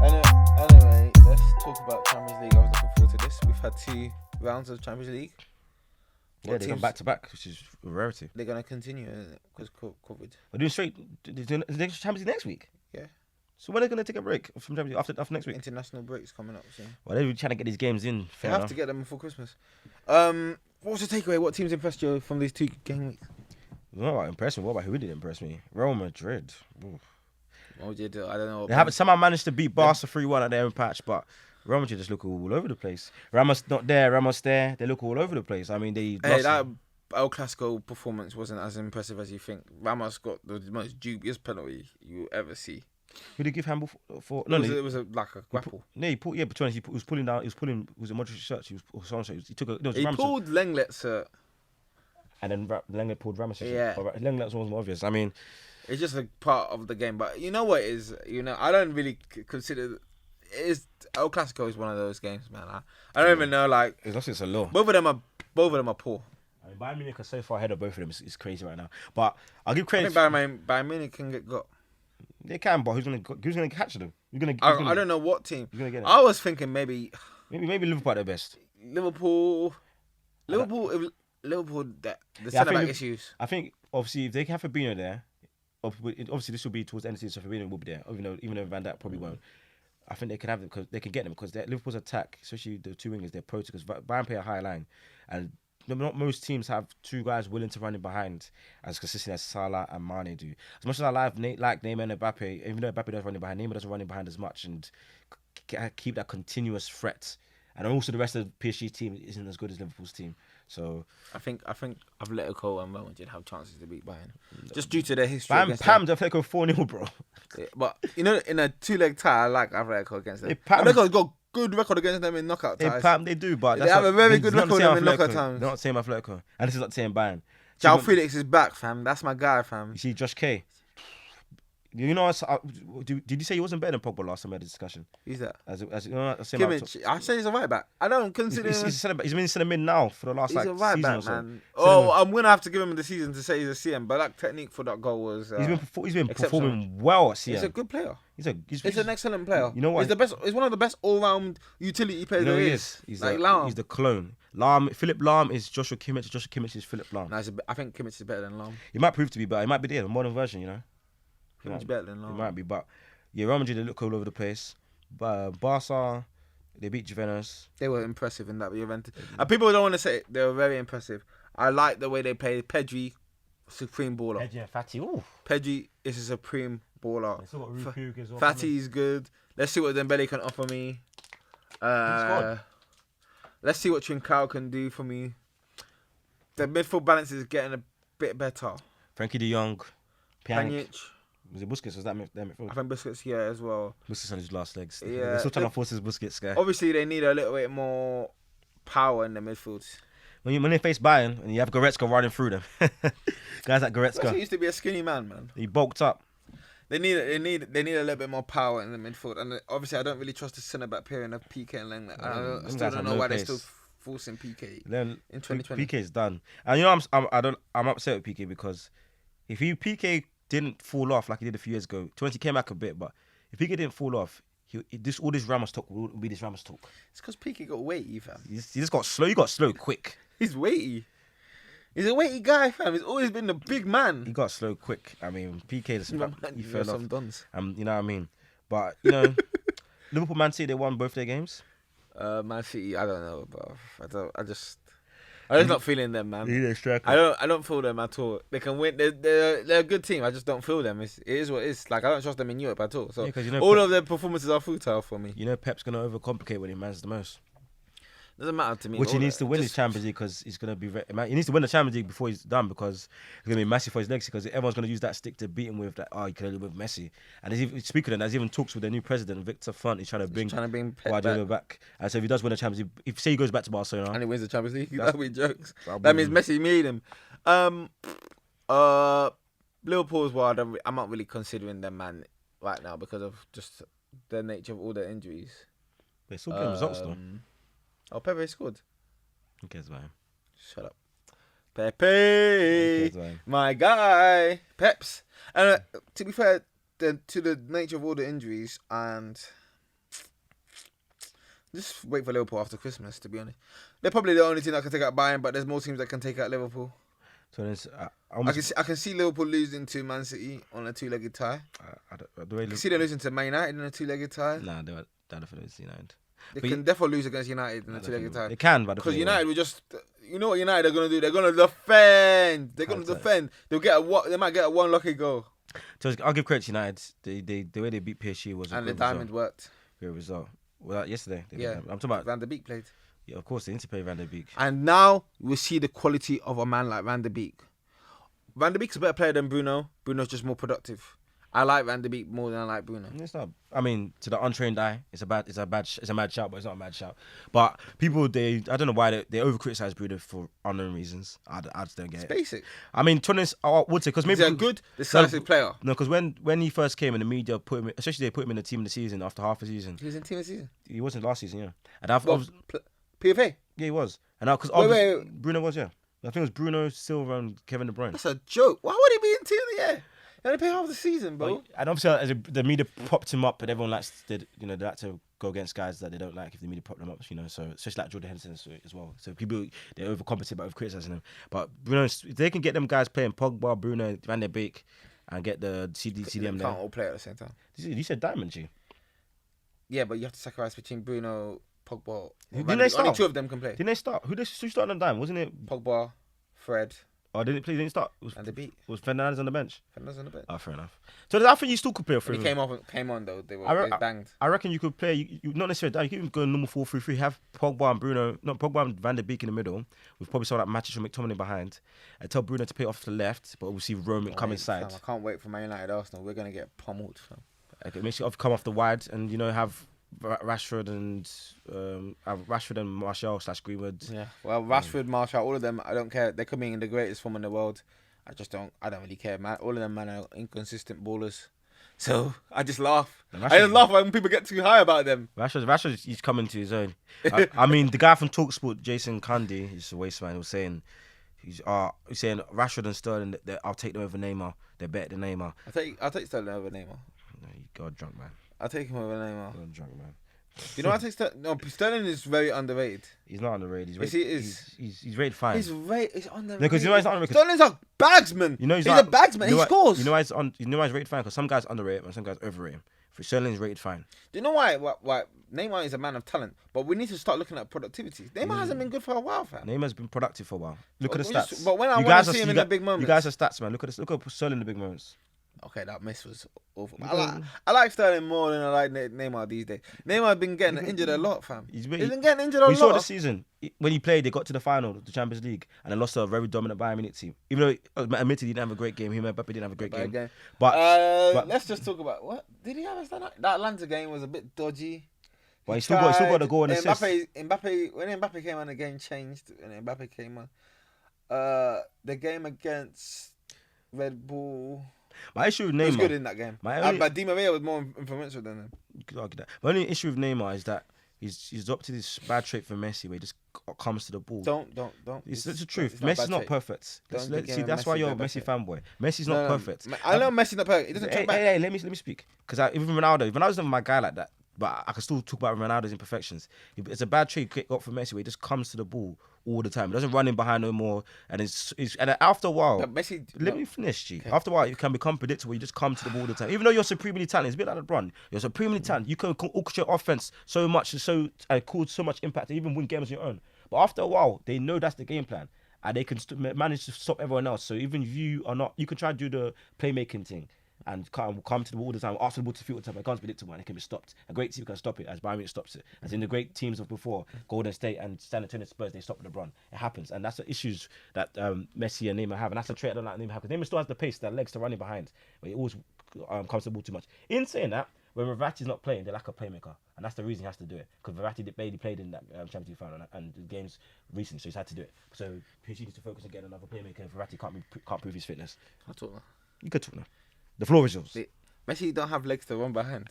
Anyway, let's talk about Champions League. I was looking forward to this. We've had 2 rounds of Champions League. Yeah, they're going back to back, which is a rarity. They're going to continue because COVID. We're doing straight. The next Champions League next week. Yeah. So when are they going to take a break from Champions League after next week? International breaks coming up soon. Well, they're trying to get these games in. They have to get them before Christmas. What was the takeaway? What teams impressed you from these 2 game weeks? What about impress me? What about who did impress me? Real Madrid. Ooh. What did you do? I don't know. They haven't somehow managed to beat Barca 3-1 at their own patch, but Real Madrid just look all over the place. Ramos not there, Ramos there. They look all over the place. I mean, that El Clasico performance wasn't as impressive as you think. Ramos got the most dubious penalty you ever see. Who did he give handball for? No, it was like a grapple. He was pulling down. He was pulling. Was it Modric's shirt? He took a. He pulled Lenglet's shirt. And then Lenglet pulled Ramos' shirt. Yeah. Lenglet's was more obvious. I mean, it's just a part of the game. But you know what it is? I don't really consider El Clasico is one of those games, man. I don't even know. Like, it's a law. Both of them are poor. I mean, Bayern Munich are so far ahead of both of them. It's crazy right now. But I'll give credit. I think Bayern Munich can get got. They can, but who's gonna catch them? I don't know what team. Who's gonna get it? I was thinking maybe Liverpool at their best. Liverpool. The centre back issues. I think obviously if they can have Fabinho there, obviously this will be towards the end of the season, so Fabinho will be there. Even though Van Dijk probably won't. I think they can have them because they can get them because Liverpool's attack, especially the 2 wingers, they're pro because Bayern play a high line, and not most teams have 2 guys willing to run in behind as consistent as Salah and Mane do. As much as I like Neymar and Mbappe, even though Mbappe doesn't run in behind, Neymar doesn't run in behind as much and keep that continuous threat. And also the rest of the PSG team isn't as good as Liverpool's team. So I think Atletico and Real Madrid have chances to beat Bayern, just due to their history. Pam Atletico 4-0, bro. Yeah, but in a 2-leg tie, I like Atletico against them. Atletico's got good record against them in knockout ties. They do, but they have a very good record in knockout times. They're not saying Atletico, and this is not saying Bayern. João Felix is back, fam. That's my guy, fam. You see, Josh K. Did you say he wasn't better than Pogba last time we had a discussion? Who's that? Kimmich. I say he's a right back. I don't consider him. He's been in centre mid now for the last he's a right season back, or so. Man. Oh, I'm gonna have to give him the season to say he's a CM, but that technique for that goal was. He's been performing well at CM. He's a good player. He's an excellent player. You know what? He's the best. He's one of the best all-round utility players there is. He's like he's the clone. Philip Lahm is Joshua Kimmich. Joshua Kimmich is Philip Lahm. No, I think Kimmich is better than Lahm. He might prove to be better. He might be the modern version, Kimmich better than Lahm. He might be, but yeah, Real Madrid, they look all over the place. But Barca, they beat Juventus. They were impressive in that Juventus. And people don't want to say it, they were very impressive. I like the way they played. Pedri, supreme baller. Pedri and Fati, ooh. Pedri is a supreme baller. They still got Ruud as well. Fati's good. Let's see what Dembele can offer me. Let's see what Trincao can do for me. The midfield balance is getting a bit better. Frankie de Jong, Pjanic. Was it Busquets? Was that midfield? I think Busquets, yeah, as well. Busquets on his last legs. Yeah. They're still trying to force his Busquets guy. Obviously, they need a little bit more power in the midfield. When they face Bayern and you have Goretzka running through them, guys like Goretzka. He used to be a skinny man. He bulked up. They need a little bit more power in the midfield, and obviously, I don't really trust the centre back pairing of PK and Lenglet. I still don't know why they're still forcing PK in 2020. PK is done, and I'm upset with PK because if PK didn't fall off like he did a few years ago, 20 came back a bit, but if PK didn't fall off, all this Ramos talk will be this Ramos talk. It's because PK got weighty, fam. He just got slow. He got slow quick. He's weighty. He's a weighty guy, fam. He's always been the big man. He got slow quick. I mean, PK he fell off. Some dons. You know what I mean? But Liverpool, Man City, they won both their games. Man City, I don't know, bro. I'm just not feeling them, man. They need a striker. I don't feel them at all. They can win. They're a good team. I just don't feel them. It is what it is. Like, I don't trust them in Europe at all. So all of their performances are futile for me. Pep's gonna overcomplicate when he mans the most. Doesn't matter to me. Which he needs to win his Champions League because he's gonna be. He needs to win the Champions League before he's done because it's gonna be massive for his legacy. Because everyone's gonna use that stick to beat him with that. Oh, you can only with Messi. And speaking of that, there's even talks with the new president Victor Font. He's trying to bring Guardiola back. And so if he does win the Champions League, if say he goes back to Barcelona and he wins the Champions League, that'll be jokes. That means Messi made him. Liverpool as well. I'm not really considering them, man, right now because of just the nature of all their injuries. They're still getting results though. Oh, Pepe scored. Who cares about him? Shut up. Pepe, my guy. Peps. And to be fair, the nature of all the injuries and just wait for Liverpool after Christmas. To be honest, they're probably the only team that can take out Bayern, but there's more teams that can take out Liverpool. So there's, I can see Liverpool losing to Man City on a 2-legged tie. I can see them losing to Man United in a 2-legged tie. Nah, they're definitely United. They can definitely lose against United in a 2-legged tie. They can, but because United will just, you know what United are gonna do? They're gonna defend. They're gonna defend. They might get one lucky goal. So I'll give credit to United. The way they beat PSG was and the diamond worked. Great result. Well, yesterday. I'm talking about Van der Beek played. Yeah, of course they need to play Van der Beek. And now we see the quality of a man like Van der Beek. Van der Beek's a better player than Bruno. Bruno's just more productive. I like Van der Beek more than I like Bruno. It's not. I mean, to the untrained eye, it's a mad shout, but it's not a mad shout. But people, I don't know why they over criticize Bruno for unknown reasons. I just don't get it. It's basic. I mean, to be honest, I would say because maybe he's a good, decisive player. No, because when he first came in the media, especially they put him in the team of the season after half a season. He was in team of the season. He wasn't last season, yeah. And PFA. Yeah, he was. And because Bruno was, yeah. I think it was Bruno, Silva, and Kevin De Bruyne. That's a joke. Why would he be in team of the year? They only play half the season, bro. And obviously, the media propped him up, but everyone they like to go against guys that they don't like if the media prop them up, So especially like Jordan Henderson as well. So people they overcompensate by criticizing him. But Bruno, if they can get them guys playing Pogba, Bruno, Van der Beek, and get the CDM there. They can't all play at the same time. You said diamond, G. Yeah, but you have to sacrifice between Bruno, Pogba. Didn't they start? Only two of them can play. Didn't they start? Who started on diamond? Wasn't it Pogba, Fred? Oh, didn't start? And the beat. Was Fernandes on the bench? Fernandes on the bench. Oh, fair enough. So I think you still could play a three. He came on though. They banged. I reckon you could play. You not necessarily. You could even go normal 4-3-3. Have Pogba and Bruno, not Pogba and Van der Beek in the middle. We've probably saw that matches from McTominay behind. And tell Bruno to play off to the left, but we'll see Roman come inside. I can't wait for Man United Arsenal. We're gonna get pummeled. Okay, make sure you come off the wide and have Rashford and Martial / Greenwood. Yeah. Well, Rashford, Martial, all of them. I don't care. They could be in the greatest form in the world. I don't really care, man. All of them, man, are inconsistent ballers. So I just laugh. I just laugh when people get too high about them. Rashford, he's coming to his own. I mean, the guy from Talksport, Jason Kandi, he's a waste man. He was saying, he's saying Rashford and Sterling. I'll take them over Neymar. They're better than Neymar. I'll take Sterling over Neymar. No, you got drunk, man. I'll take him over Neymar. Got drunk, man. You know, I take Sterling. No, Sterling is very underrated. He's not underrated. He's rated fine. He's underrated. No, because you know he's not underrated. Sterling's a bagsman. he's a bagsman. He scores. You know why he's rated fine? Because some guys underrate him and some guys overrate him. For Sterling's rated fine. Do you know why? Why Neymar is a man of talent, but we need to start looking at productivity. Neymar hasn't been good for a while, fam. Neymar's been productive for a while. Look at the stats. But when I want to see him in the big moments, you guys are stats, man. Look at Sterling in the big moments. Okay, that miss was awful. I like Sterling more than I like Neymar these days. Neymar's been getting injured a lot, fam. He's been getting injured a lot. We saw this season when he played. They got to the final of the Champions League and they lost to a very dominant Bayern Munich team. Even though, admittedly, he didn't have a great game. Mbappe didn't have a great game. But let's just talk about what did he have? That Atlanta game was a bit dodgy. But he still got a goal and assist. Mbappe, when Mbappe came on, the game changed. When Mbappe came on, the game against Red Bull. My issue with Neymar... He was good in that game. But Di Maria was more influential than him. You could argue that. My only issue with Neymar is that he's adopted this bad trait from Messi where he just comes to the ball. Don't. It's the truth. Messi's not perfect. That's why you're a Messi fanboy. Messi's not perfect. I know Messi's not perfect. He doesn't talk back. Hey, let me speak. Because even Ronaldo's not my guy like that. But I can still talk about Ronaldo's imperfections. It's a bad trait got from Messi where he just comes to the ball all the time. He doesn't run in behind no more. And and after a while, let me finish, G. Okay. After a while, it can become predictable. You just come to the ball all the time. Even though you're supremely talented, it's a bit like LeBron. You're supremely talented. You can orchestrate offense so much and cause so much impact, and even win games on your own. But after a while, they know that's the game plan. And they can manage to stop everyone else. So even if you are not, you can try to do the playmaking thing. And come to the ball all the time, ask the ball to field the time, it can't be predictable and it can be stopped. A great team can stop it, as Bayern Munich stops it. As in the great teams of before, Golden State and San Antonio Spurs, they stop LeBron. It happens, and that's the issues that Messi and Neymar have, and that's the trait I don't like Neymar have. Because Neymar still has the pace, the legs to running behind, but he always comes to the ball too much. In saying that, when Verratti's not playing, they lack a playmaker, and that's the reason he has to do it. Because Verratti barely played in that Champions League final and the games recently, so he's had to do it. So he needs to focus on getting another playmaker. And Verratti can't prove his fitness. I'll talk now. You could talk now. The floor is yours. Messi don't have legs to run behind.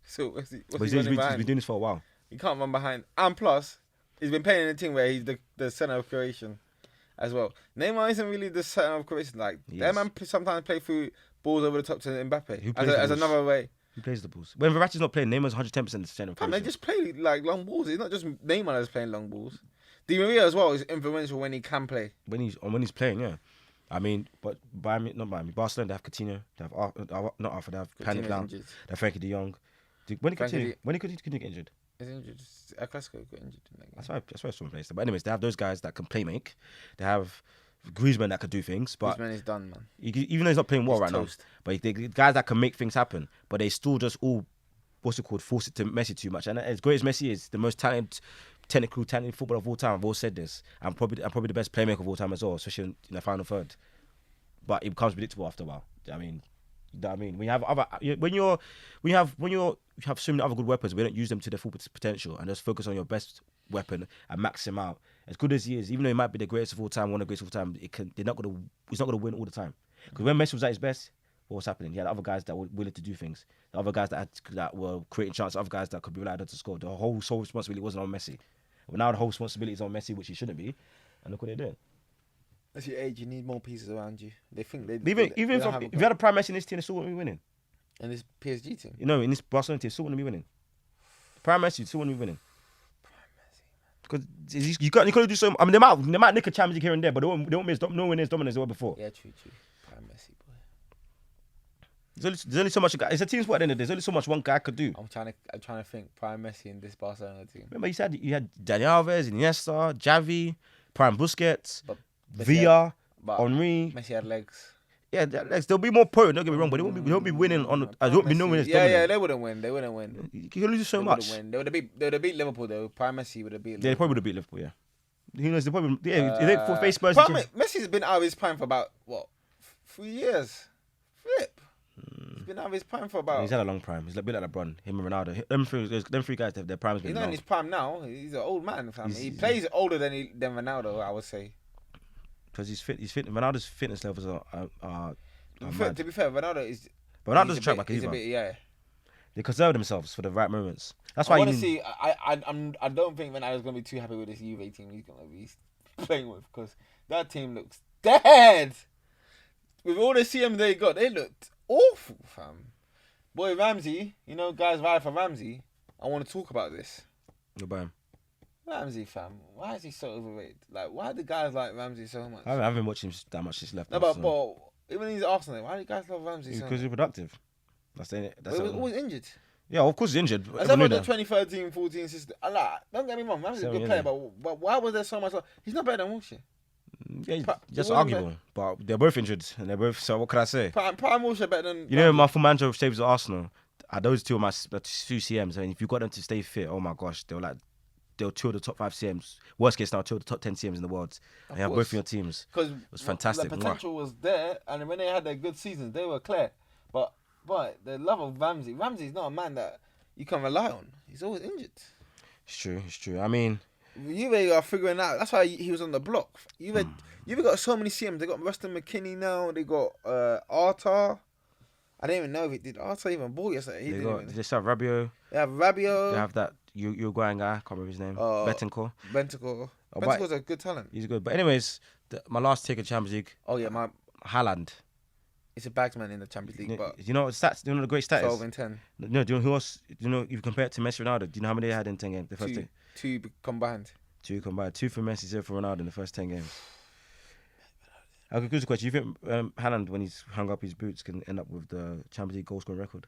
So what's he he's been doing this for a while. He can't run behind. And plus, he's been playing in a team where he's the centre of creation as well. Neymar isn't really the centre of creation. Like, that man sometimes play through balls over the top to Mbappe Who plays the as balls? another way. Who plays the balls? When Verratti's not playing, Neymar's 110% the center of Fam, creation. they just play like long balls. It's not just Neymar that's playing long balls. Di Maria as well is influential when he can play. When he's playing, yeah. I mean, but Barcelona, they have Coutinho, they have not Arthur, they have Panic down, they have Frankie de Jong. When he could get injured? He's injured. El Clasico got injured. That's why someone plays. But anyways, they have those guys that can play make. They have Griezmann that could do things. But Griezmann is done, man. Even though he's not playing well right now, but the guys that can make things happen, but they still just all, force it to Messi too much. And as great as Messi is, the most talented footballer of all time, I've always said this, and probably the best playmaker of all time as well, especially in the final third. But it becomes predictable after a while. I mean, you know what I mean? When you have so many other good weapons, we don't use them to their full potential and just focus on your best weapon and max him out. As good as he is, even though he might be the greatest of all time, one of the greatest of all time, he's not gonna win all the time. Because when Messi was at his best, what was happening? He had other guys that were willing to do things. The other guys that were creating chances, other guys that could be relied on to score. The whole sole responsibility wasn't on Messi. But now the whole responsibility is on Messi, which he shouldn't be. And look what they're doing. As your age, you need more pieces around you. They think they Even if you had a prime Messi in this team, they still wouldn't be winning. And this PSG team, You know, in this Barcelona team, still wouldn't be winning. Prime Messi still wouldn't be winning. Because you got to do so. I mean, they might nick a Champions League here and there, but they won't be as dominant as they were before. Yeah, true. Prime Messi, boy. There's only so much. It's a team sport at the end of the day. There's only so much one guy could do. I'm trying to think Prime Messi in this Barcelona team. Remember, you had Dani Alves, Iniesta, Xavi, Prime Busquets, But Villa, but Henry. Messi had legs. Yeah, they'll be more potent. Don't get me wrong, but they won't be winning on. They won't be no winners. Yeah, they wouldn't win. They wouldn't win. You can only do so much. They would have beat Liverpool though. Prime Messi would have beat. They probably would have beat Liverpool. Yeah. Who knows? They probably for face Spurs. Messi's been out of his prime for about 3 years. Flip. He's been out of his prime for about. He's had a long prime. He's a bit like LeBron, him and Ronaldo. Them three guys, their prime's been He's not long. in his prime now. He's an old man. He plays older than Ronaldo, I would say. Because he's fit. Ronaldo's fitness levels are to be fair, Ronaldo is. But Ronaldo's a track back. He's a bit, yeah. They conserve themselves for the right moments. That's I why want to see. I don't think Ronaldo's gonna be too happy with this Juve team he's gonna be playing with, because that team looks dead. With all the CMs they got, they looked awful, fam. Boy, Ramsey, guys ride for Ramsey. I want to talk about this. Goodbye. Ramsey, fam, why is he so overrated? Like, why do guys like Ramsey so much? I haven't been watching him that much since he left. No, but even he's Arsenal, why do guys love Ramsey so much? Because he's productive. He was always injured. Yeah, of course he's injured. Except for the 2013-14 system. Don't get me wrong, Ramsey's a good player, but why was there so much? He's not better than Wilshere. Yeah, just arguable. But they're both injured, and they're both. So what can I say? Prime Wilshere better than. My full manager of saves at Arsenal. Those two are my two CMs, and if you got them to stay fit, oh my gosh, they're two of the top 5 CMs. Worst case now, two of the top 10 CMs in the world. And you have both of your teams. Because it was fantastic. The potential was there, and when they had their good seasons, they were clear. But the love of Ramsey's not a man that you can rely on. He's always injured. It's true. I mean, Juve are figuring out. That's why he was on the block. Juve got so many CMs. They got Weston McKennie now. They got Arta. I didn't even know if it did. Arta even bought yesterday. They just have Rabiot. They have Rabiot. They have that Uruguayan guy. I can't remember his name. Bentancur. Bentancur's a good talent. He's good. But anyways, my last take of Champions League. Oh yeah, Haaland. He's a bagsman in the Champions League. But you know stats? Do you know the great stats? 12 and 10. No, do you know who else? Do you know if you compare it to Messi, Ronaldo? Do you know how many they had in 10 games? The first two. 2 combined. 2 combined. 2 for Messi, 0 for Ronaldo in the first 10 games. I'll conclude the question. Do you think Haaland, when he's hung up his boots, can end up with the Champions League goal scoring record?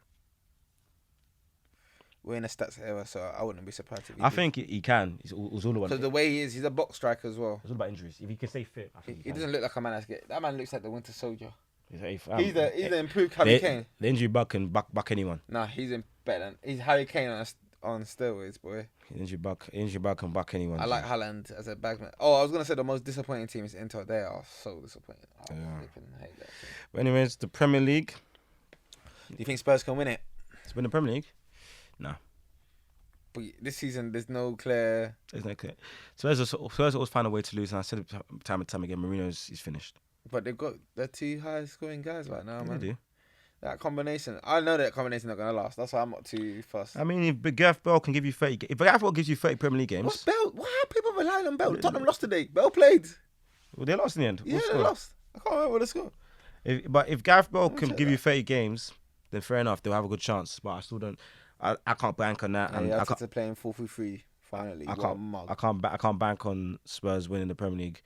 We're in a stats era, so I wouldn't be surprised if he I think he can. It's all about. Because the way he is, he's a box striker as well. It's all about injuries. If he can stay fit, I think he doesn't look like a man that's good. That man looks like the Winter Soldier. He's the improved Harry Kane. The injury bug can back anyone. Nah, he's Harry Kane on steroids, boy. Injury bug can back anyone. I like Haaland as a bagsman. Oh, I was gonna say the most disappointing team is Inter. They are so disappointing. I hate that team. But anyways, the Premier League. Do you think Spurs can win it? To win the Premier League? No. But this season, there's no clear. Spurs always find a way to lose, and I said it time and time again. Mourinho's finished. But they've got the 2 highest scoring guys right now, man. They do. That combination, I know that combination not gonna last. That's why I'm not too fussed. I mean, if Gareth Bale can give you 30, if Gareth Bale gives you 30 Premier League games, what's Bale? Why are people relying on Bale? Tottenham lost today. Bale played. Well, they lost in the end. Yeah, they lost. I can't remember the score. But if Gareth Bale can give you 30 games, then fair enough, they'll have a good chance. But I still don't. I can't bank on that. And I can't play in 4-3-3 finally. I can't bank on Spurs winning the Premier League.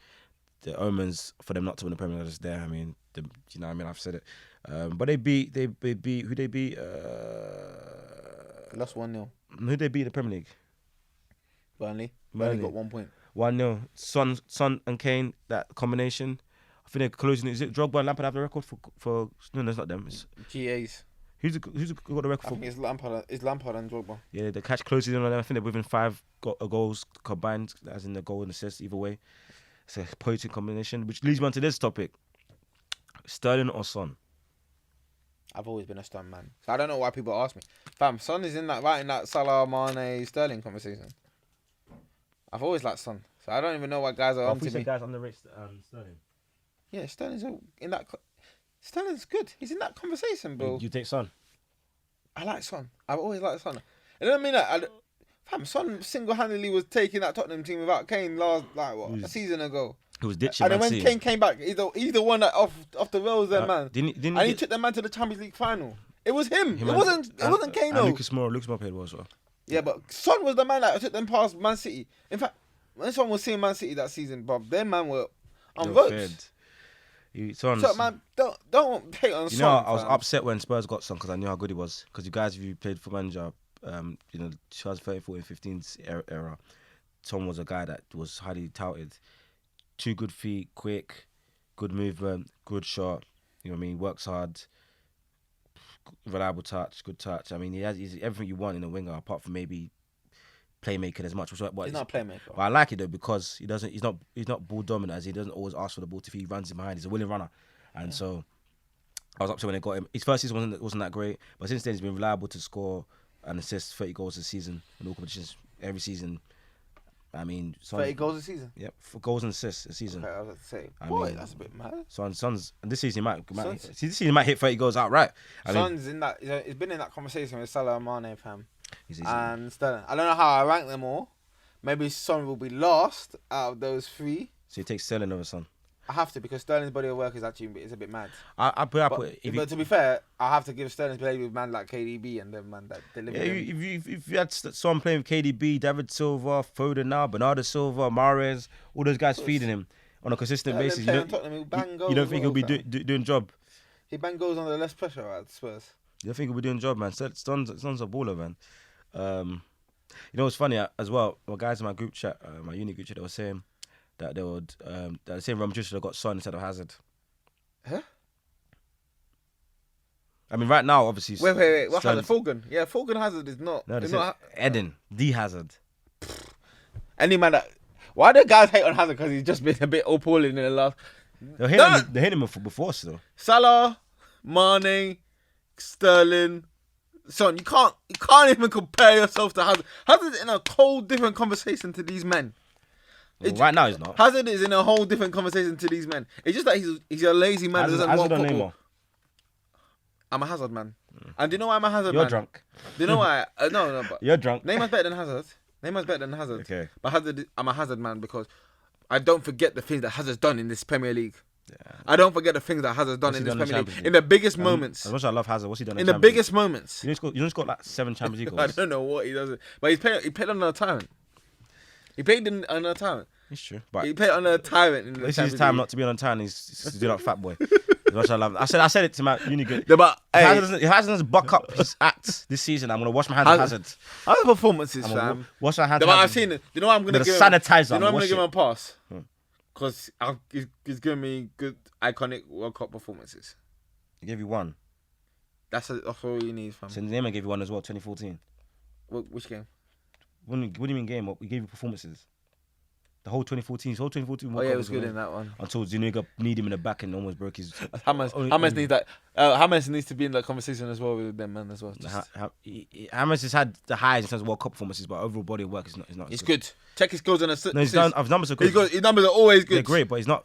The omens for them not to win the Premier League are just there. I mean, you know what I mean? I've said it. But they beat who they beat? Lost 1-0. Who they beat in the Premier League? Burnley. Burnley got 1 point. 1-0. Son and Kane, that combination. I think they're closing. Is it Drogba and Lampard have the record for? No, it's not them. It's GAs. Who's got the record for? I think it's Lampard and Drogba. Yeah, the catch closes in on them. I think they're within 5 goals combined, as in the goal and assist either way. It's a potent combination, which leads me on to this topic: Sterling or Son? I've always been a Son man, so I don't know why people ask me. Fam, Son is in that Salah, Mane, Sterling conversation. I've always liked Son, so I don't even know why guys are on to me. Guys underrate Sterling. Yeah, Sterling's in that. Sterling's good. He's in that conversation, bro. You take Son? I like Son. I've always liked Son. It doesn't mean that. Fam, Son single-handedly was taking that Tottenham team without Kane a season ago. He was ditching. And then when Kane came back, he's the one that off the rails there, man. He took the man to the Champions League final. It was him. It wasn't Kane though. Lucas Moura played well as well. Yeah, but Son was the man that took them past Man City. In fact, when Son was seeing Man City that season, bro, their man were on ropes. So man, don't hate on Son. You know, I was upset when Spurs got Son because I knew how good he was. Because you guys, if you played for manager, 2013, 14, 15 era, Son was a guy that was highly touted. 2 good feet, quick, good movement, good shot. You know what I mean? Works hard, reliable touch, good touch. I mean, he's everything you want in a winger, apart from maybe playmaking as much. He's not a playmaker. But I like it though because he's not ball dominant, as he doesn't always ask for the ball if he runs in behind. He's a willing runner, and so I was upset when they got him. His first season wasn't that great, but since then he's been reliable to score and assist 30 goals a season in all competitions every season. I mean, 30 goals a season. Yep, for goals and assists a season. Okay, I was about to say, boy, that's a bit mad. Son's this season he might hit 30 goals outright. Son's in that. He's been in that conversation with Salah and Mane, fam, and Sterling. I don't know how I rank them all. Maybe Son will be last out of those 3. So you take Sterling over Son. I have to, because Sterling's body of work is actually a bit mad. But to be fair, I have to give Sterling's play with man like KDB and the man that delivered. Yeah, if you had Son playing with KDB, David Silva, Foden now, Bernardo Silva, Mahrez, all those guys feeding him on a consistent basis, you don't think he'll be doing job? He bang goals under less pressure at Spurs. You don't think he'll be doing job, man? Son's a baller, man. You know what's funny as well? My guys in my group chat, my uni group chat, they were saying that they would that the same Real Madrid should have got Son instead of Hazard. Huh? I mean, right now, obviously. Wait. What Hazard? Fulgen? Yeah, Fulgen Hazard is not. No, Eden, the Hazard. Any man that. Why do guys hate on Hazard? Because he's just been a bit appalling in the last. They hit him before still. Salah, Mane, Sterling, Son. You can't even compare yourself to Hazard. Hazard's in a whole different conversation to these men. Well, right now he's not. Hazard is in a whole different conversation to these men. It's just that he's a lazy man. Hazard on Neymar. I'm a Hazard man. And do you know why I'm a Hazard man? You're drunk. Do you know why? No, but you're drunk. Neymar's better than Hazard. Okay. But I'm a Hazard man because I don't forget the things that Hazard's done in this Premier League. Yeah. I don't forget the things that Hazard's done in this Premier League. In the biggest moments. As much as I love Hazard, what's he done in the biggest moments? You just got like 7 Champions League goals. I don't know what he does. But he played under a tyrant. He played under a tyrant. It's true. But he played under a tyrant. In the this is his time not to be on a tyrant. He's to do like fat boy. As much as I love him. I said it to my uni good. Yeah, but if Hazard doesn't buck up his acts this season, I'm gonna wash my hands of Hazard. Other performances, fam. Wash my hands. I've seen it. You know what I'm gonna give him? Sanitizer. You know what I'm gonna give him a pass? Because he's giving me good iconic World Cup performances. He gave you 1. That's all you need, fam. So Neymar gave you 1 as well, 2014. Which game? What do you mean game? We gave you performances. The whole 2014. Oh yeah, it was good in that one. Until Zuniga need him in the back and almost broke his. James needs that. James needs to be in that conversation as well with them, man, as well. James has had the highs in terms of World Cup performances, but overall body of work is not. It's good. Check his goals and assists. No, his numbers are good. His numbers are always good. They're great, but he's not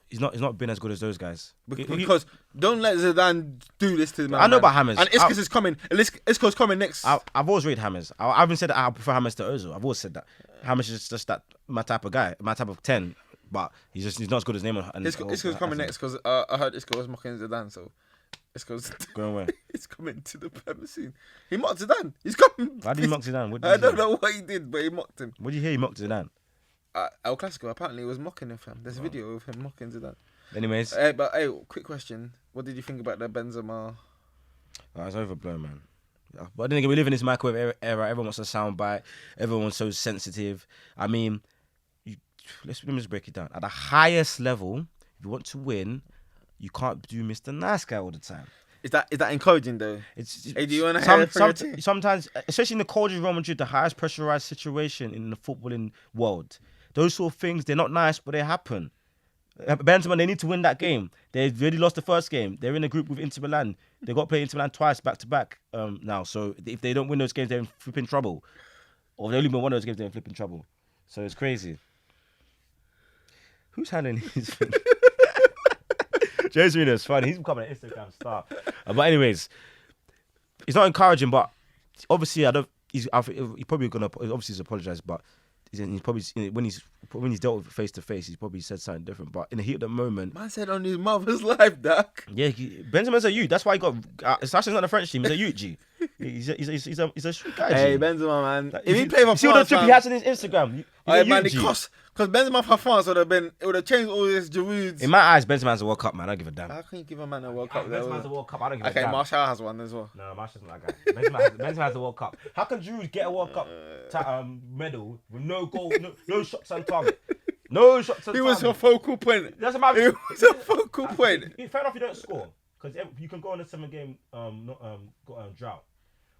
been as good as those guys. Because don't let Zidane do this to the man. I know about James. And Isco's is coming. Isco's coming next. I've always rated James. I haven't said that I prefer James to Ozil. I've always said that James is just that my type of guy, my type of 10. but he's not as good as Neymar. And Isco's coming next because I heard Isco was mocking Zidane, so Isco's going where? He's coming to the Premier scene. He mocked Zidane. He's coming. Why did he mock Zidane? I don't know what he did, but he mocked him. What did you hear? He mocked Zidane. El Clasico apparently he was mocking him, fam. There's a video of him mocking Zidane. Anyways, quick question: what did you think about the Benzema? It's overblown, man. But then again, we live in this microwave era. Everyone wants a soundbite. Everyone's so sensitive. I mean, let me just break it down. At the highest level, if you want to win, you can't do Mr. Nice Guy all the time. Is that encouraging though? Hey, do you want to sometimes, especially in the cold Real Madrid, the highest pressurized situation in the footballing world, those sort of things, they're not nice, but they happen. Benzema, they need to win that game. They've already lost the first game. They're in a group with Inter Milan. They got to play Inter Milan twice back to back now. So if they don't win those games, they're in flipping trouble. Or they only win one of those games, they're in flipping trouble. So it's crazy. Who's handling his thing? James Reno's funny. He's becoming an Instagram star. But anyways, it's not encouraging. But obviously, he's probably gonna. Obviously, he's apologized. But he's probably when he's dealt with it face to face, he's probably said something different. But in the heat of the moment, man said on his mother's life, Doc. Yeah, Benzema's a youth. That's why he got. Sasha's not the French team. He's a youth. G. He's a street guy. Hey, Benzema, man. If he played for France, see what the trip he has on his Instagram. Man, it cost. Because Benzema for France would have changed all this Giroud's. In my eyes, Benzema's a World Cup, man. I don't give a damn. How can you give a man a World Cup? Benzema's a World Cup. I don't give a damn. Okay, Martial has one as well. No, Martial's not that guy. Benzema has a World Cup. How can Giroud get a World Cup medal with no goal, no shots on target? No shots on target. He was a focal point. Doesn't matter. He was a focal point. Fair enough, you don't score. Because you can go on a 7-game drought.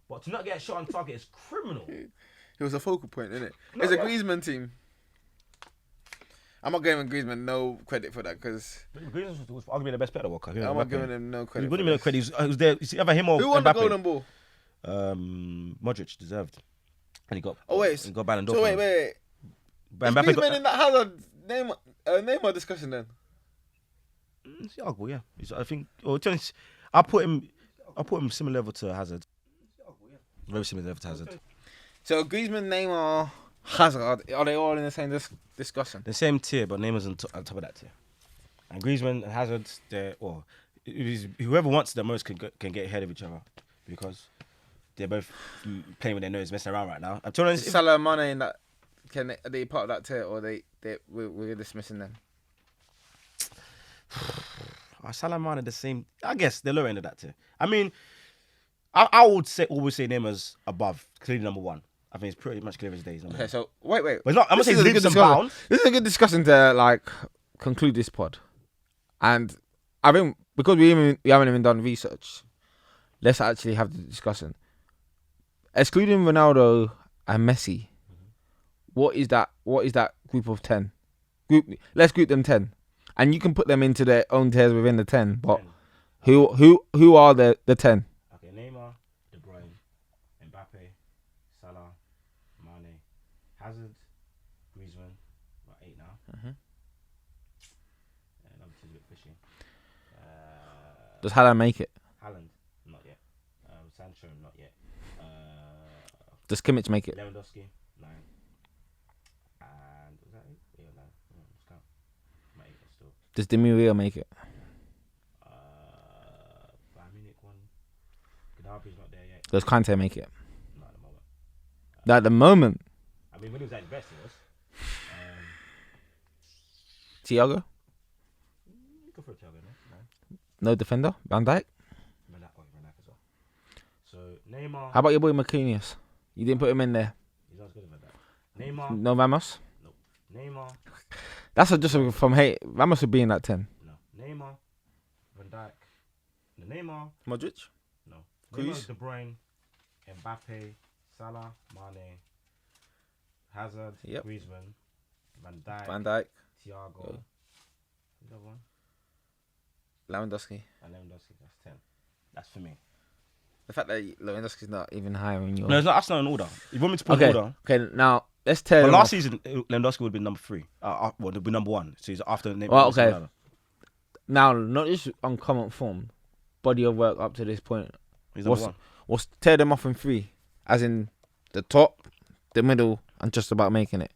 But to not get a shot on target is criminal. He was a focal point, isn't it? It's a Griezmann team. I'm not giving Griezmann no credit for that because Griezmann was arguably the best player at the World Cup. I'm not giving him no credit. He wouldn't give him no credit. He was there. You see, either him or who won Mbappe. the Golden Ball? Modric deserved, and he got. He got Ballon d'Or. So wait. But Mbappe got in that Hazard Neymar discussion then. It's arguable, yeah. I think. Or I put him similar level to Hazard. Very similar level to Hazard. So Griezmann, Neymar, Hazard, are they all in the same discussion? The same tier, but Neymar's on top of that tier. And Griezmann and Hazard, whoever wants the most can get ahead of each other because they're both playing with their nose, messing around right now. I'm telling you, Salah, Mane, in that, are they part of that tier or we're dismissing them? Salah, Mane, the same. I guess they're lower end of that tier. I mean, I would always say Neymar's above, clearly number one. I think it's pretty much clear as day. Okay, so wait. But it's not, I'm not saying leaps and bounds. This is a good discussion to conclude this pod, and I think because we haven't even done research, let's actually have the discussion. Excluding Ronaldo and Messi, what is that group of 10? Let's group them 10, and you can put them into their own tiers within the 10. But who are the 10? Okay, Neymar, De Bruyne, Mbappe, Salah, Mane, Hazard, Griezmann, about 8 now. Mm-hmm. Number 2's a bit fishy. Does Haaland make it? Haaland, not yet. Sancho, not yet. Does Kimmich make it? Lewandowski, 9. And was that 8? Yeah, 9. Let's count. I'm at 8 still. Does Di Maria make it? Bayern Munich one. Gnabry's not there yet. Does Kante make it? Not at the moment. At the moment. I mean, when he was at his best, he was. Thiago? Go for a Thiago, no? No defender? Van Dijk? Van Dijk as well. So, Neymar. How about your boy Marquinhos? You didn't put him in there. He's not as good as Van Dijk. Neymar. No Ramos? No. Neymar. That's from hate. Ramos would be in that 10. No. Neymar. Van Dijk. No, Neymar. Modric? No. Cruz? Neymar, De Bruyne. Mbappe. Salah. Mane. Hazard. Yep. Griezmann. Van Dijk. Thiago. Who's that one? Lewandowski. And Lewandowski. That's 10. That's for me. The fact that Lewandowski's not even higher in your... No, that's not an order. You want me to put an order? Okay, now let's tell But last season, Lewandowski would have been number 3. Would be number 1. So he's after Neymar. Well, okay. Now, not just uncommon form, body of work up to this point. He's number 1. What's tear them off in 3? As in the top, the middle, and just about making it.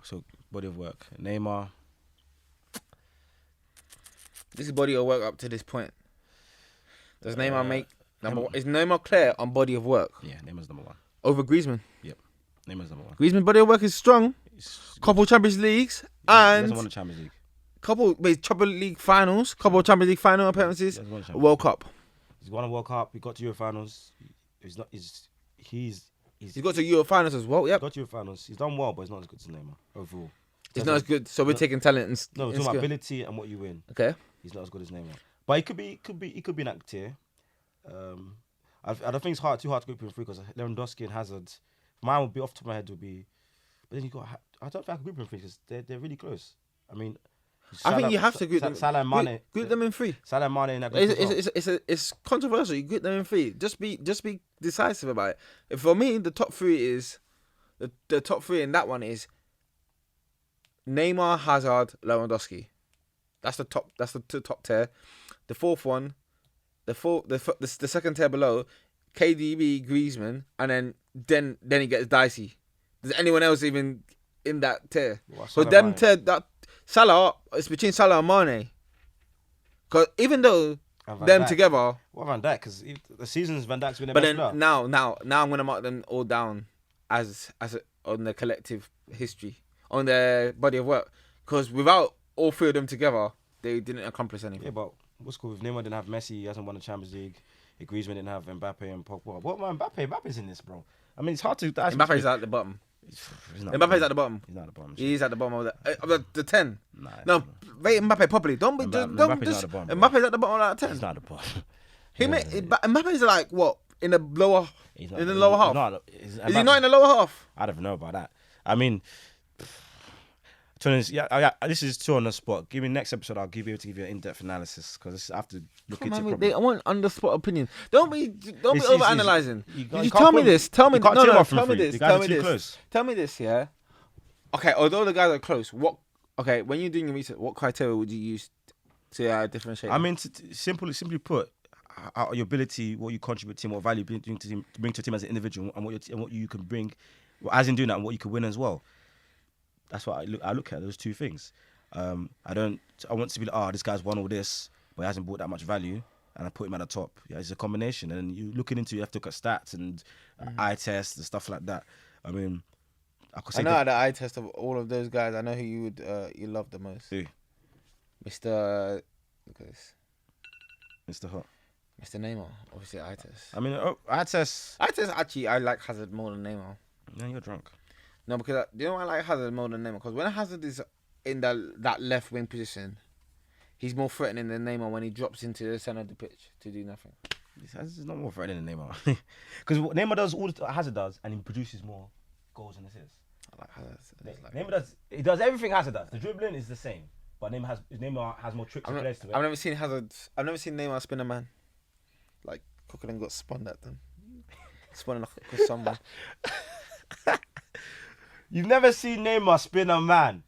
So Body of work. Neymar. This is body of work up to this point. Does Neymar make number one? Is Neymar clear on body of work? Yeah, Neymar's number one. Over Griezmann? Yep. Neymar's number one. Griezmann's body of work is strong. Couple Champions Leagues Yeah, he and hasn't won the Champions League. couple Champions League finals, couple Champions League final appearances, He hasn't won the a Champions World Cup. He's won a World Cup. He got to Euro finals. He's got to Euro finals as well. Yep. got to Euro finals. He's done well, but he's not as good as Neymar overall. He's not as good. So we're taking talent and No, we're and talking about skill. ability and what you win. Okay. He's not as good as Neymar, but he could be in that tier. I don't think it's too hard to group him through because Lewandowski and Hazard. Mine would be off the top of my head would be, but then you got. I don't think I can group him through because they're really close. I mean, I think you have to group them. Salah and Mane. Group them in three. Salah and Mane in that group as well. It's controversial. You group them in three. Just be decisive about it. For me, the top three is the top three in that one is Neymar, Hazard, Lewandowski. That's the top. That's the top tier. The fourth one, the second tier below, KDB, Griezmann, and then it gets dicey. Does anyone else even in that tier? So them tier that Salah, it's between Salah and Mane. Because even though them together, what Van Dijk? Because the seasons Van Dijk's been their but best then player. now I'm gonna mark them all down as on the collective history, on their body of work. Because without all three of them together, they didn't accomplish anything. Yeah, but what's cool if Neymar didn't have Messi, he hasn't won the Champions League. If Griezmann didn't have Mbappe and Pogba. What about Mbappe? Mbappe's in this, bro. I mean, it's hard to. Mbappe's at the bottom. Mbappe's at the bottom. He's not at the bottom. He's at the bottom of the 10. Nah, No, rate Mbappe properly. Don't Mbappe's just. not at the bottom, bro. Mbappe's at the bottom of that 10. He's not at the bottom. Mbappe's like what in the lower lower half. Is he not in the lower half? I don't know about that. I mean, this is too on the spot. Give me next episode. I'll give you an in-depth analysis because I have to look into it properly. I want on the spot opinion. Don't be over analyzing. You Tell me this. Tell me. Tell me this. Tell me this. Yeah. Okay. Although the guys are close, when you're doing your research, what criteria would you use to differentiate? I mean, simply put, your ability, what you contribute to, what value you bring to a team as an individual, and what you can bring, as in doing that, and what you can win as well. That's what I look at those two things. I want to be like, this guy's won all this, but he hasn't brought that much value, and I put him at the top. Yeah, it's a combination, and you have to look at stats and eye tests and stuff like that. I mean, I know at the eye test of all of those guys, I know who you would you love the most. Who? Mr. Look at this. Mr. Hot. Mr. Neymar, obviously eye test. I mean, eye test. Eye test actually, I like Hazard more than Neymar. No, you're drunk. No, because you know why I like Hazard more than Neymar? Because when Hazard is in that left wing position, he's more threatening than Neymar when he drops into the centre of the pitch to do nothing. Hazard's not more threatening than Neymar. Because Neymar does all that Hazard does, and he produces more goals and assists. I like Hazard. Neymar does everything Hazard does. The dribbling is the same, but Neymar has more tricks and plays to it. I've never seen Neymar spin a man. Like Coquelin got spun at them. Spun like someone. You've never seen Neymar spin a man.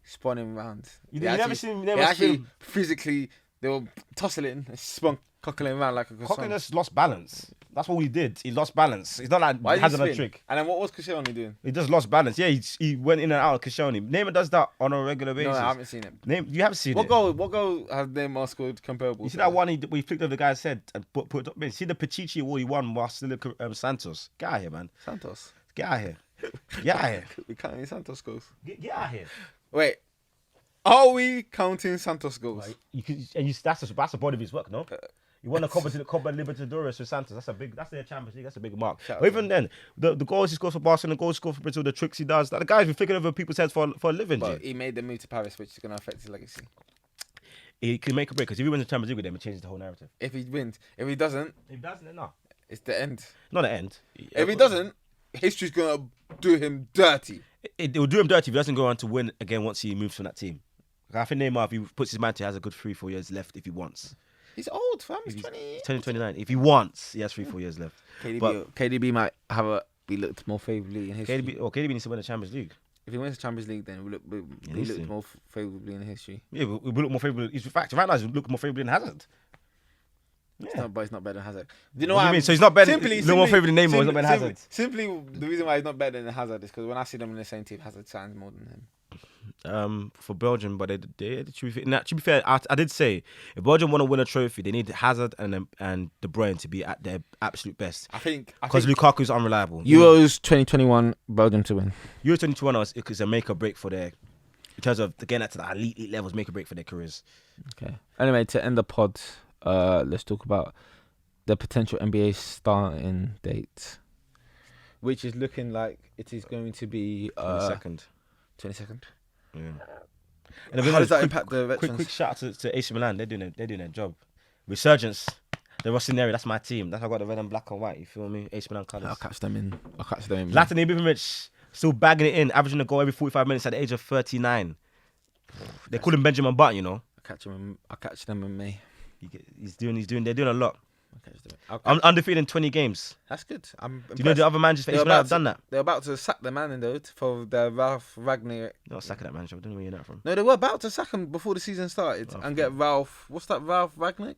Spun him round. You've never seen Neymar spin. Physically, they were tussling and spun Coquelin round like a croissant. Coquelin just lost balance. That's what he did. He lost balance. It's not like Why he has a trick. And then what was Koscielny doing? He just lost balance. Yeah, he went in and out of Koscielny. Neymar does that on a regular basis. No, I haven't seen it. You have seen it. What goal has Neymar scored comparable? You see that one he flicked over the guy's head and put it up. Man, see the Pichichi award he won while still Santos. Get out of here, man. Santos. Get out of here. Get out of here. We counting Santos goals. Get out of here. Wait. Are we counting Santos goals? Right. That's the body of his work, no? You won the Copa Libertadores with Santos. That's their Champions League. That's a big mark. But even then, the goals he scores for Barcelona, the goals he scores for Brazil, the tricks he does. The guy's been flicking over people's heads for a living. But he made the move to Paris, which is going to affect his legacy. He can make a break because if he wins the Champions League with them, it changes the whole narrative. If he wins, if he doesn't, then no. It's the end. Not the end. If he doesn't, history's going to do him dirty. It will do him dirty if he doesn't go on to win again once he moves from that team. I think Neymar, if he puts his mind to it, has a good 3-4 years left if he wants. He's old, fam. He's 29. If he wants, he has 3-4 years left. KDB might be looked more favourably in history. KDB needs to win the Champions League. If he wins the Champions League, then we look more favourably in history. Yeah, we look more favourably. It's a fact. Right now, he's looking more favourably than Hazard. Yeah. But he's not better than Hazard. Do you know what I mean? So he's not better. No more favourite than Neymar. He's not better than Hazard. Simply, the reason why he's not better than Hazard is because when I see them in the same team, Hazard signs more than him. for Belgium, but they to be fair, I did say if Belgium want to win a trophy, they need Hazard and De Bruyne to be at their absolute best. I think because Lukaku's unreliable. Euros 2021, Belgium to win. Euros 2021 is a make or break for their, in terms of getting that to the elite levels, make or break for their careers. Okay. Anyway, to end the pod, let's talk about the potential NBA starting date, which is looking like it is going to be 22nd. 22nd. Yeah. And how does that impact the veterans? Quick shout out to AC Milan. They're doing their job. Resurgence. The Rossoneri, that's my team. That's how I got the red and black and white. You feel me? AC Milan colours. I'll catch them in. Zlatan Ibrahimovic still bagging it in, averaging a goal every 45 minutes at the age of 39. They call him Benjamin Button, you know. I'll catch them in May. They're doing a lot. I'm undefeated in 20 games. That's good. Do you know the other managers for AC Milan have done that? They're about to sack the man in though for the Ralph Ragnick. Not sacking that manager. I don't know where you're that from. No, they were about to sack him before the season started and get Ralph. What's that? Ralph Ragnick,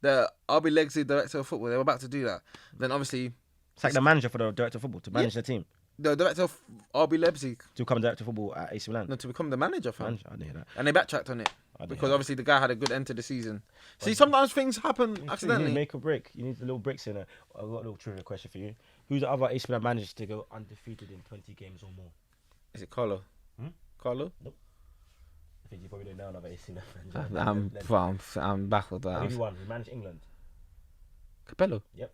the RB Leipzig director of football. They were about to do that. Then obviously sack the manager for the director of football to manage the team. The director of RB Leipzig to become director of football at AC Milan. No, to become the manager. I didn't hear that. And they backtracked on it because obviously the guy had a good end to the season. See, sometimes things happen accidentally. You need make or break. You need the little breaks in there. I've got a little trivia question for you. Who's the other AC Milan manager to go undefeated in 20 games or more? Is it Carlo? Carlo? Nope. I think you probably don't know another AC Milan manager. I'm baffled. I'll give you one. He managed England. Capello? Yep.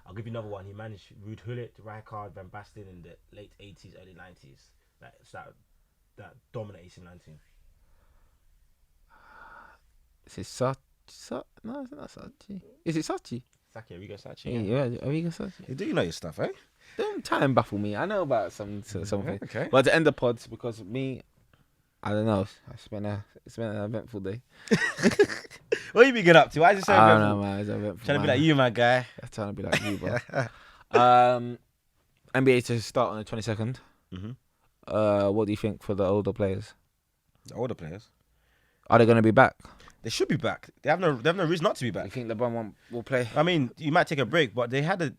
I'll give you another one. He managed Ruud Gullit, Rijkaard, Van Basten in the late 80s, early 90s. That dominant AC Milan team. Is it Sachi? No, it's not Sachi. Is it Sachi? Saki, Arrigo Sacchi. Yeah, Arrigo Sacchi. You do know your stuff, eh? Don't try and baffle me. I know about something. Okay. But to end the pods, because me, I don't know. It's been an eventful day. What you been getting up to? Why is it so eventful? I don't know, man. It's eventful. Trying to be like you, my guy. I'm trying to be like you, bro. NBA to start on the 22nd. What do you think for the older players? The older players? Are they going to be back? They should be back. They have no reason not to be back. You think LeBron will play? I mean, you might take a break, but they had their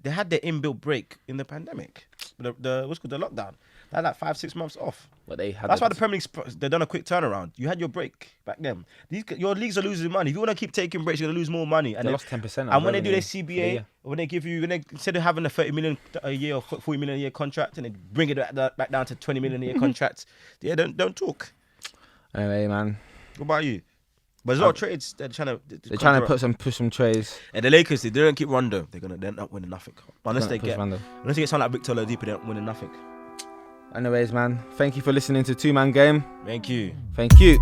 inbuilt break in the pandemic. The what's called the lockdown. They had like 5-6 months off. But that's why the Premier League they done a quick turnaround. You had your break back then. Your leagues are losing money. If you want to keep taking breaks, you're gonna lose more money. And they lost 10%. And when they do their CBA, when they give you, instead of having a 30 million a year or 40 million a year contract, and they bring it back down to 20 million a year contract, don't talk. Anyway, man. What about you? But there's a lot of trades. They're trying to push some trades. And the Lakers, they don't keep Rondo. They're not winning nothing unless they get someone like Victor Oladipo. They're not winning nothing. Anyways, man, thank you for listening to Two Man Game. Thank you. Thank you.